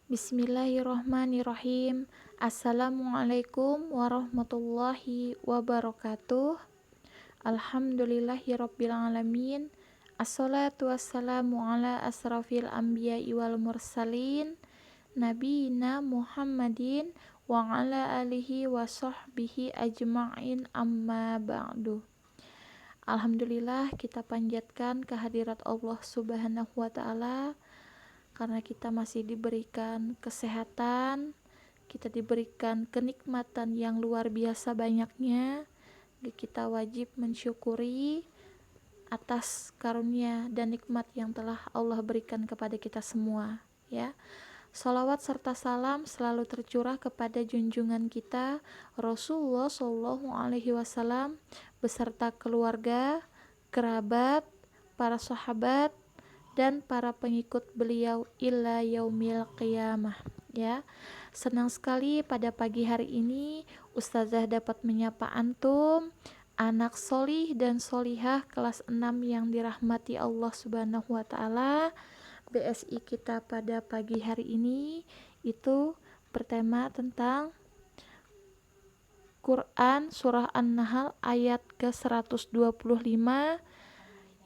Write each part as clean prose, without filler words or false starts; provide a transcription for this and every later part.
Bismillahirrohmanirrohim. Assalamualaikum warahmatullahi wabarakatuh. Alhamdulillahirrabbilalamin. Assalatu wassalamu ala asrafil anbiya'i wal mursalin Nabiyina Muhammadin wa ala alihi wa sahbihi ajma'in amma ba'du. Alhamdulillah, kita panjatkan kehadirat Allah subhanahu wa ta'ala karena kita masih diberikan kesehatan, kita diberikan kenikmatan yang luar biasa banyaknya. Kita wajib mensyukuri atas karunia dan nikmat yang telah Allah berikan kepada kita semua, ya. Salawat serta salam selalu tercurah kepada junjungan kita Rasulullah Shallallahu Alaihi Wasallam beserta keluarga, kerabat, para sahabat, dan para pengikut beliau ila yaumil qiyamah, ya. Senang sekali pada pagi hari ini Ustazah dapat menyapa antum, anak solih dan solihah kelas 6 yang dirahmati Allah subhanahu wa ta'ala. BSI kita pada pagi hari ini itu bertema tentang Quran Surah An-Nahl ayat ke-125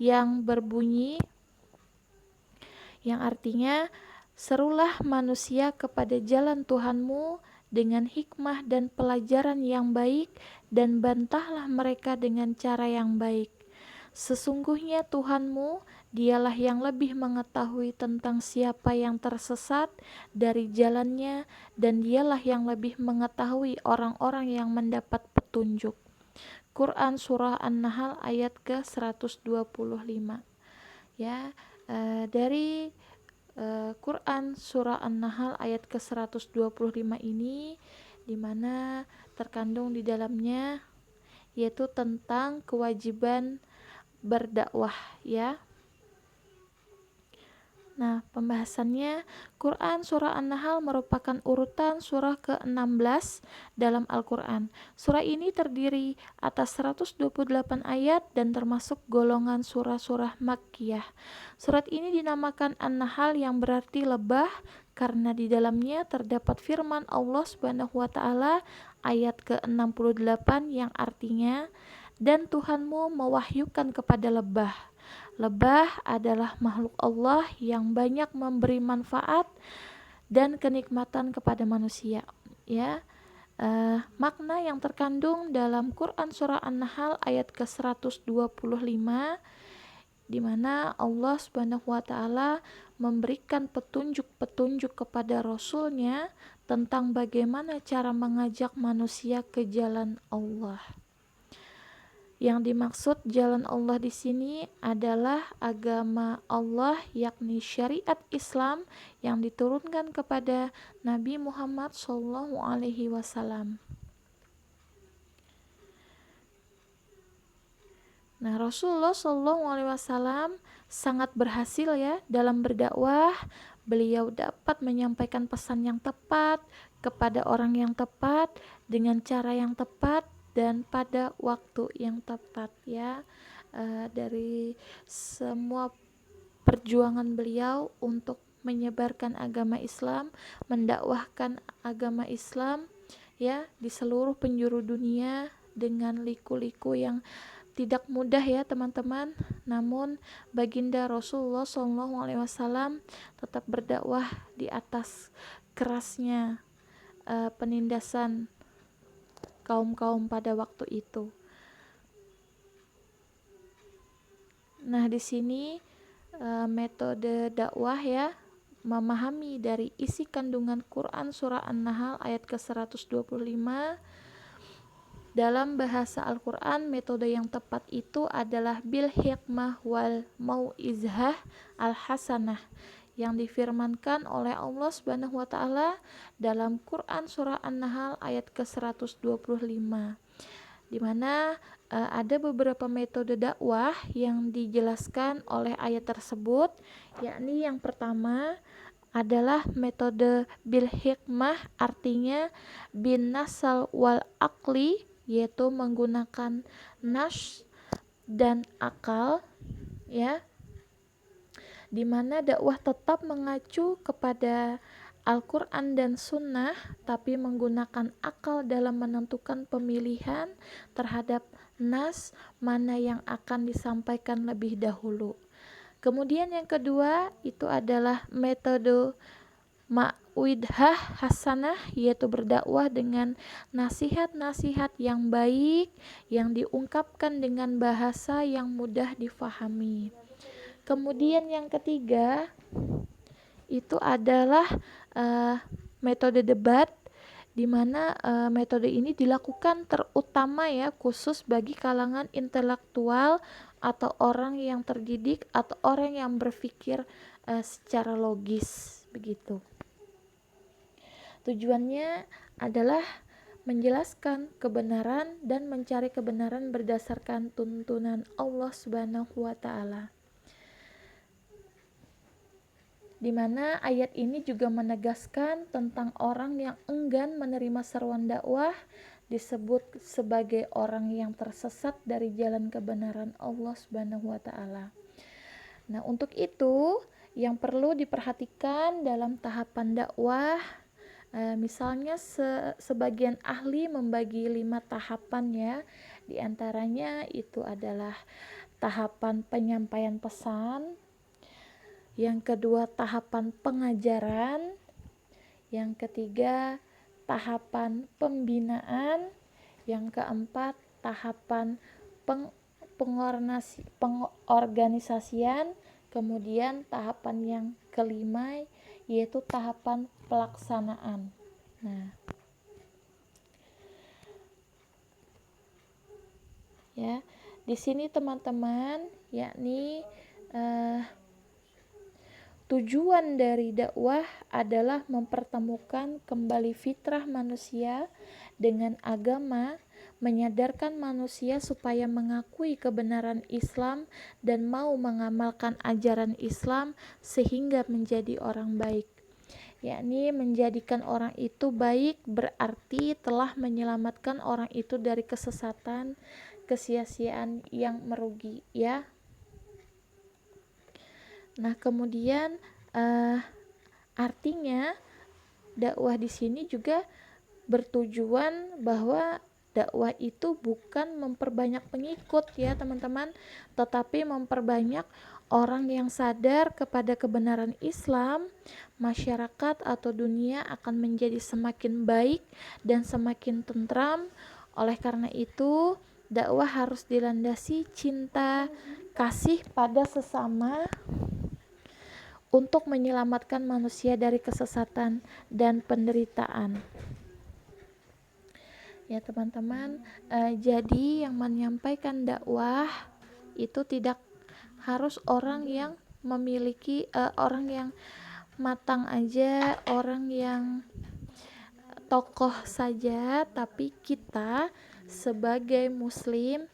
yang berbunyi, yang artinya, serulah manusia kepada jalan Tuhanmu dengan hikmah dan pelajaran yang baik, dan bantahlah mereka dengan cara yang baik. Sesungguhnya Tuhanmu, dialah yang lebih mengetahui tentang siapa yang tersesat dari jalannya, dan dialah yang lebih mengetahui orang-orang yang mendapat petunjuk. Quran Surah An-Nahl ayat ke-125. Ya, dari Quran Surah An-Nahl ayat ke-125 ini, di mana terkandung di dalamnya yaitu tentang kewajiban berdakwah, ya. Nah, pembahasannya, Quran Surah An-Nahl merupakan urutan surah ke-16 dalam Al-Quran. Surah ini terdiri atas 128 ayat dan termasuk golongan surah-surah Makkiyah. Surat ini dinamakan An-Nahl yang berarti lebah karena di dalamnya terdapat firman Allah Subhanahu wa taala ayat ke-68 yang artinya, dan Tuhanmu mewahyukan kepada lebah. Lebah adalah makhluk Allah yang banyak memberi manfaat dan kenikmatan kepada manusia, ya. Makna yang terkandung dalam Quran Surah An-Nahl ayat ke-125, di mana Allah Subhanahu wa taala memberikan petunjuk-petunjuk kepada Rasulnya tentang bagaimana cara mengajak manusia ke jalan Allah. Yang dimaksud jalan Allah di sini adalah agama Allah, yakni syariat Islam yang diturunkan kepada Nabi Muhammad Shallallahu Alaihi Wasallam. Nah, Rasulullah Shallallahu Alaihi Wasallam sangat berhasil, ya, dalam berdakwah. Beliau dapat menyampaikan pesan yang tepat kepada orang yang tepat dengan cara yang tepat dan pada waktu yang tepat, ya. Dari semua perjuangan beliau untuk menyebarkan agama Islam, mendakwahkan agama Islam, ya, di seluruh penjuru dunia dengan liku-liku yang tidak mudah, ya teman-teman. Namun baginda Rasulullah SAW tetap berdakwah di atas kerasnya penindasan kaum-kaum pada waktu itu. Nah, di sini metode dakwah, ya, memahami dari isi kandungan Quran Surah An-Nahl ayat ke-125. Dalam bahasa Al-Quran, metode yang tepat itu adalah bil hikmah wal mau'izhah al-hasanah, yang difirmankan oleh Allah Subhanahu wa taala dalam Quran Surah An-Nahl ayat ke-125, di mana ada beberapa metode dakwah yang dijelaskan oleh ayat tersebut, yakni yang pertama adalah metode bil hikmah, artinya bin nasal wal akli, yaitu menggunakan nas dan akal, ya, di mana dakwah tetap mengacu kepada Al-Quran dan Sunnah, tapi menggunakan akal dalam menentukan pemilihan terhadap nas mana yang akan disampaikan lebih dahulu. Kemudian yang kedua itu adalah metode ma'widhah hasanah, yaitu berdakwah dengan nasihat-nasihat yang baik yang diungkapkan dengan bahasa yang mudah difahami. Kemudian yang ketiga itu adalah metode debat, di mana metode ini dilakukan terutama ya khusus bagi kalangan intelektual atau orang yang terdidik atau orang yang berpikir secara logis begitu. Tujuannya adalah menjelaskan kebenaran dan mencari kebenaran berdasarkan tuntunan Allah Subhanahu wa taala. Di mana ayat ini juga menegaskan tentang orang yang enggan menerima seruan dakwah disebut sebagai orang yang tersesat dari jalan kebenaran Allah Subhanahu wa taala. Nah, untuk itu yang perlu diperhatikan dalam tahapan dakwah, misalnya sebagian ahli membagi 5 tahapan ya. Di antaranya itu adalah tahapan penyampaian pesan, yang kedua tahapan pengajaran, yang ketiga tahapan pembinaan, yang keempat tahapan pengorganisasian, kemudian tahapan yang kelima yaitu tahapan pelaksanaan. Nah, ya, di sini teman-teman yakni tujuan dari dakwah adalah mempertemukan kembali fitrah manusia dengan agama, menyadarkan manusia supaya mengakui kebenaran Islam dan mau mengamalkan ajaran Islam sehingga menjadi orang baik. Yakni menjadikan orang itu baik berarti telah menyelamatkan orang itu dari kesesatan, kesia-siaan yang merugi ya. Nah, kemudian artinya dakwah di sini juga bertujuan bahwa dakwah itu bukan memperbanyak pengikut ya teman-teman, tetapi memperbanyak orang yang sadar kepada kebenaran Islam. Masyarakat atau dunia akan menjadi semakin baik dan semakin tentram. Oleh karena itu, dakwah harus dilandasi cinta, kasih pada sesama untuk menyelamatkan manusia dari kesesatan dan penderitaan. Ya teman-teman, jadi yang menyampaikan dakwah itu tidak harus orang yang memiliki orang yang matang aja, orang yang tokoh saja, tapi kita sebagai muslim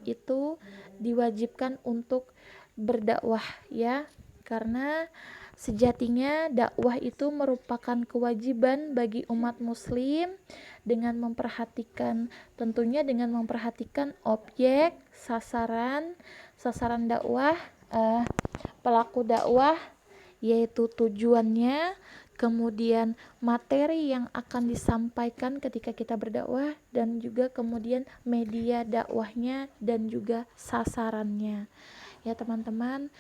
itu diwajibkan untuk berdakwah ya. Karena sejatinya dakwah itu merupakan kewajiban bagi umat muslim dengan memperhatikan objek, sasaran dakwah, pelaku dakwah yaitu tujuannya, kemudian materi yang akan disampaikan ketika kita berdakwah, dan juga kemudian media dakwahnya dan juga sasarannya. Ya teman-teman,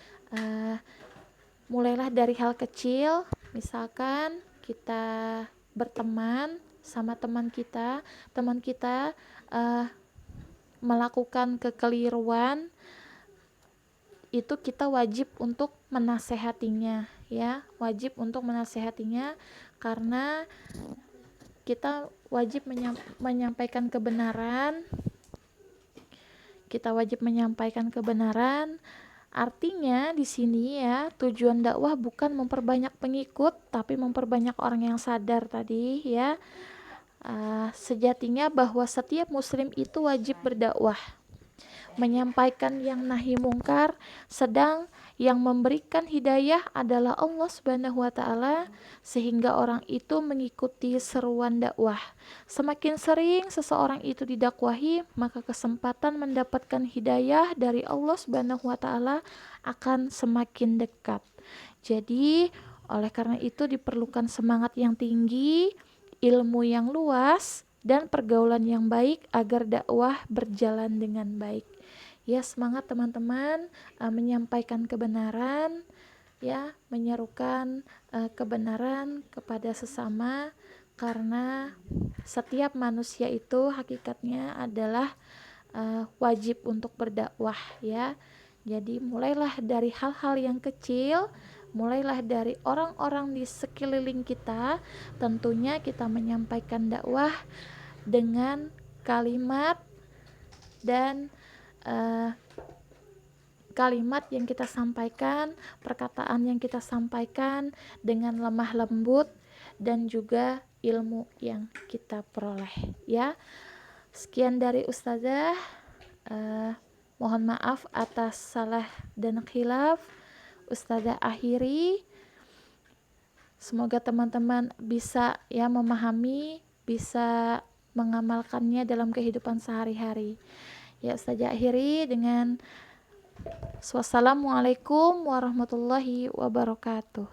mulailah dari hal kecil, misalkan kita berteman sama teman kita melakukan kekeliruan, itu kita wajib untuk menasehatinya ya, karena kita wajib menyampaikan kebenaran. Artinya di sini ya, tujuan dakwah bukan memperbanyak pengikut, tapi memperbanyak orang yang sadar tadi ya. Sejatinya bahwa setiap muslim itu wajib berdakwah, menyampaikan yang nahi mungkar, sedang yang memberikan hidayah adalah Allah Subhanahu wa taala, sehingga orang itu mengikuti seruan dakwah. Semakin sering seseorang itu didakwahi, maka kesempatan mendapatkan hidayah dari Allah Subhanahu wa taala akan semakin dekat. Jadi Oleh karena itu diperlukan semangat yang tinggi, ilmu yang luas, dan pergaulan yang baik agar dakwah berjalan dengan baik. Ya, semangat teman-teman menyampaikan kebenaran, ya, menyerukan kebenaran kepada sesama, karena setiap manusia itu hakikatnya adalah wajib untuk berdakwah, ya. Jadi mulailah dari hal-hal yang kecil, mulailah dari orang-orang di sekeliling kita. Tentunya kita menyampaikan dakwah dengan kalimat dan kalimat yang kita sampaikan, perkataan yang kita sampaikan dengan lemah lembut dan juga ilmu yang kita peroleh, ya. Sekian dari Ustazah. Mohon maaf atas salah dan khilaf. Ustazah akhiri. Semoga teman-teman bisa ya memahami, bisa mengamalkannya dalam kehidupan sehari-hari. Ya, Ustazah akhiri dengan wassalamualaikum warahmatullahi wabarakatuh.